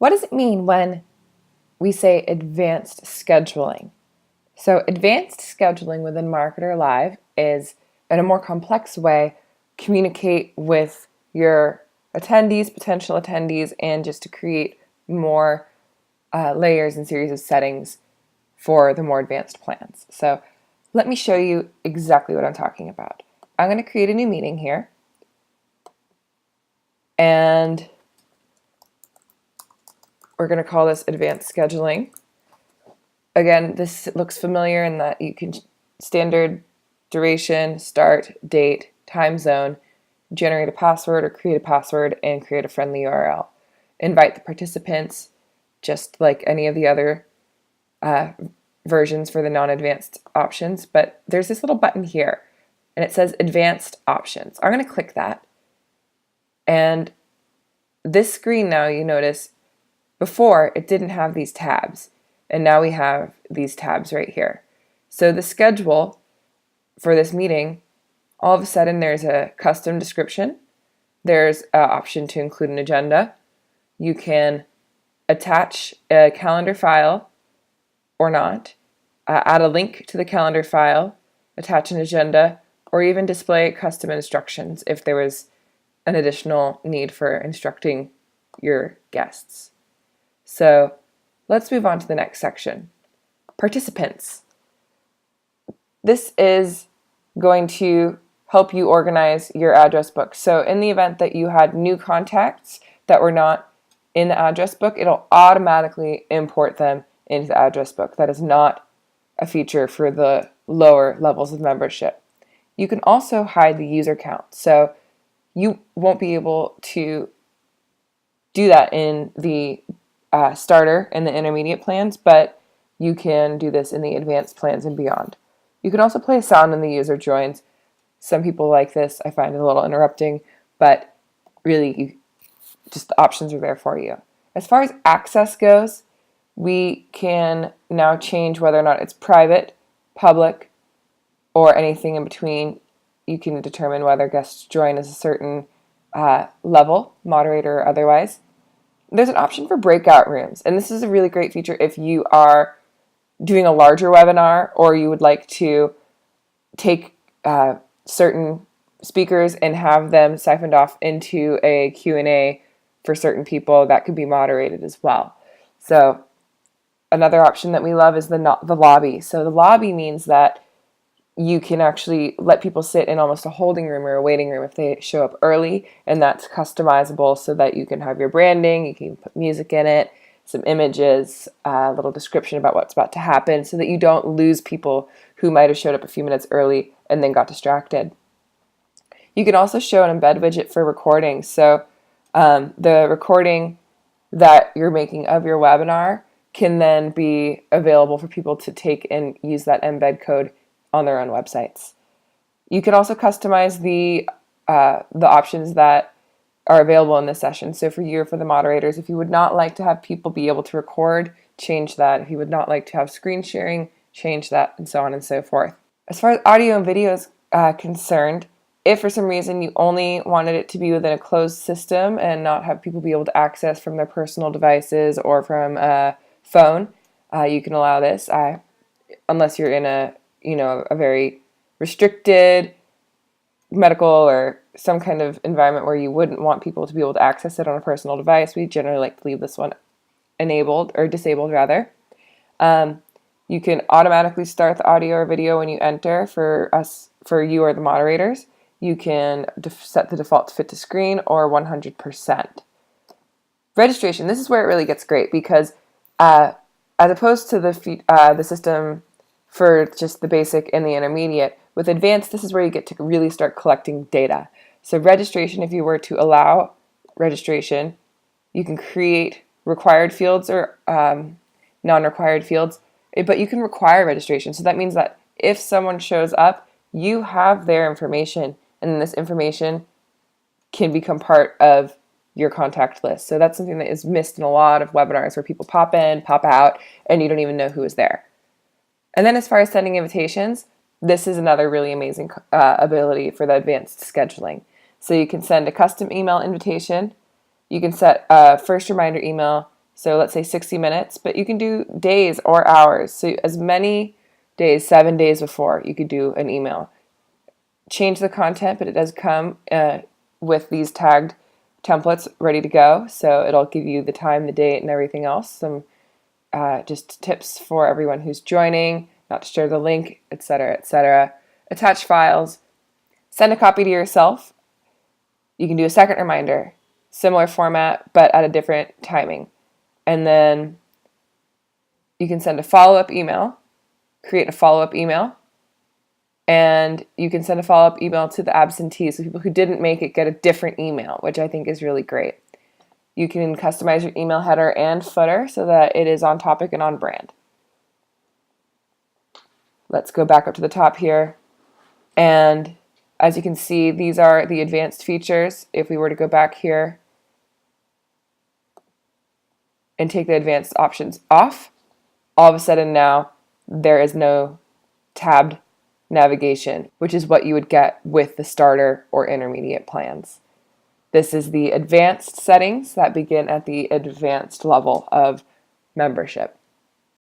What does it mean when we say advanced scheduling? So advanced scheduling within MarketerLIVE is, in a more complex way, communicate with your attendees, potential attendees, and just to create more layers and series of settings for the more advanced plans. So let me show you exactly what I'm talking about. I'm going to create a new meeting here, and we're going to call this advanced scheduling. Again, this looks familiar in that you can standard duration, start, date, time zone, generate a password or create a password, and create a friendly URL. Invite the participants, just like any of the other versions for the non-advanced options, but there's this little button here, and it says Advanced Options. I'm going to click that, and this screen now, you notice, before it didn't have these tabs, and now we have these tabs right here. So the schedule for this meeting, all of a sudden there's a custom description, there's an option to include an agenda, you can attach a calendar file or not, add a link to the calendar file, attach an agenda, or even display custom instructions if there was an additional need for instructing your guests. So let's move on to the next section. Participants. This is going to help you organize your address book. So in the event that you had new contacts that were not in the address book, it'll automatically import them into the address book. That is not a feature for the lower levels of membership. You can also hide the user count. So you won't be able to do that in the starter and the intermediate plans, but you can do this in the advanced plans and beyond. You can also play sound when the user joins. Some people like this. I find it a little interrupting, but really just the options are there for you. As far as access goes, we can now change whether or not it's private, public, or anything in between. You can determine whether guests join as a certain level, moderator or otherwise. There's an option for breakout rooms, and this is a really great feature if you are doing a larger webinar or you would like to take certain speakers and have them siphoned off into a Q&A for certain people that could be moderated as well. So another option that we love is the lobby. So the lobby means that you can actually let people sit in almost a holding room or a waiting room if they show up early, and that's customizable so that you can have your branding, you can put music in it, some images, a little description about what's about to happen so that you don't lose people who might have showed up a few minutes early and then got distracted. You can also show an embed widget for recording. So the recording that you're making of your webinar can then be available for people to take and use that embed code on their own websites. You can also customize the options that are available in this session. So for you or for the moderators, if you would not like to have people be able to record, change that. If you would not like to have screen sharing, change that, and so on and so forth. As far as audio and video is concerned, if for some reason you only wanted it to be within a closed system and not have people be able to access from their personal devices or from a phone, you can allow this, unless you're in a very restricted medical or some kind of environment where you wouldn't want people to be able to access it on a personal device. We generally like to leave this one enabled or disabled rather. You can automatically start the audio or video when you enter for you or the moderators. You can set the default to fit to screen or 100%. Registration, this is where it really gets great because as opposed to the system for just the basic and the intermediate, with advanced, this is where you get to really start collecting data. So registration, if you were to allow registration, you can create required fields or non-required fields, but you can require registration. So that means that if someone shows up, you have their information, and then this information can become part of your contact list. So that's something that is missed in a lot of webinars where people pop in, pop out, and you don't even know who is there. And then as far as sending invitations, this is another really amazing ability for the advanced scheduling. So you can send a custom email invitation. You can set a first reminder email So let's say 60 minutes, but you can do days or hours. So as many days, 7 days before, you could do an email. Change the content, but it does come with these tagged templates ready to go. So it'll give you the time, the date, and everything else. Some just tips for everyone who's joining, not to share the link, etc., etc. Attach files. Send a copy to yourself. You can do a second reminder, similar format, but at a different timing. And then you can send a follow-up email, create a follow-up email, and you can send a follow-up email to the absentees, so people who didn't make it get a different email, which I think is really great. You can customize your email header and footer so that it is on topic and on brand. Let's go back up to the top here. And as you can see, these are the advanced features. If we were to go back here and take the advanced options off, all of a sudden now there is no tabbed navigation, which is what you would get with the starter or intermediate plans. This is the advanced settings that begin at the advanced level of membership.